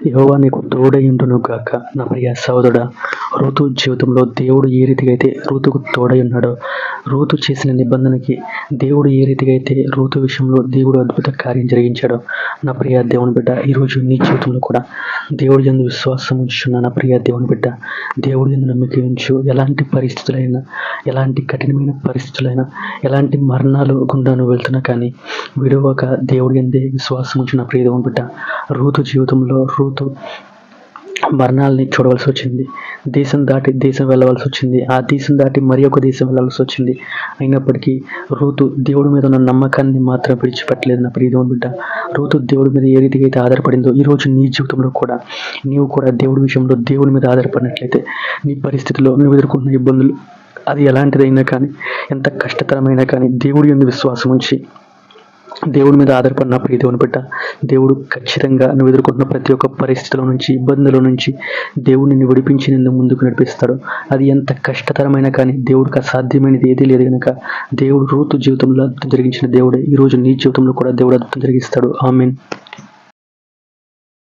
యెహోవా నీకు తోడై ఉండును గాక. నా ప్రియ సహోదరుడా, రూతు జీవితంలో దేవుడు ఏ రీతిగా అయితే రూతుకు తోడై ఉన్నాడో, రూతు చేసిన నిబంధనకి దేవుడు ఏ రీతిగా అయితే రూతు విషయంలో దేవుడు అద్భుత కార్యం జరిగించాడో, నా ప్రియ దేవుని బిడ్డ, ఈరోజు నీ జీవితంలో కూడా దేవుడి యందు విశ్వాసం ఉంచున్న నా ప్రియ దేవుని బిడ్డ, దేవుడి యందు నమ్మిక ఉంచు. ఎలాంటి పరిస్థితులైనా, ఎలాంటి కఠినమైన పరిస్థితులైనా, ఎలాంటి మరణాలు గుండా నువ్వు వెళ్తున్నా కానీ విడువక దేవుడి యందే విశ్వాసం ఉంచిన ప్రియ దేవుని బిడ్డ, రూతు జీవితంలో రూతు మరణాలని చూడవలసి వచ్చింది. దేశం దాటి దేశం వెళ్ళవలసి వచ్చింది. ఆ దేశం దాటి మరి ఒక దేశం వెళ్ళవలసి వచ్చింది. అయినప్పటికీ రూతు దేవుడి మీద ఉన్న నమ్మకాన్ని మాత్రం విడిచిపెట్టలేదు. నా ప్రియ దేవుని బిడ్డ, రూతు దేవుడి మీద ఏ రీతిగా అయితే ఆధారపడిందో, ఈరోజు నీ జీవితంలో కూడా నీవు కూడా దేవుడి విషయంలో దేవుడి మీద ఆధారపడినట్లయితే నీ పరిస్థితిలో నువ్వు ఎదుర్కొంటున్న ఇబ్బందులు అది ఎలాంటిదైనా కానీ, ఎంత కష్టతరమైనా కానీ దేవుడి యందు విశ్వాసం ఉంచి దేవుడి మీద ఆధారపడిన ప్రియ దేవుని బిడ్డ, దేవుడు ఖచ్చితంగా నువ్వు ఎదుర్కొంటున్న ప్రతి ఒక్క పరిస్థితుల నుంచి, ఇబ్బందుల నుంచి దేవుడిని నిన్ను విడిపించి నిన్ను ముందుకు నడిపిస్తాడు. అది ఎంత కష్టతరమైనా కానీ దేవుడికి అసాధ్యమైనది ఏదీ లేదు కనుక దేవుడు రూతు జీవితంలో అద్భుతం జరిగించిన దేవుడే ఈరోజు నీ జీవితంలో కూడా దేవుడు అద్భుతం జరిగిస్తాడు. ఆమేన్.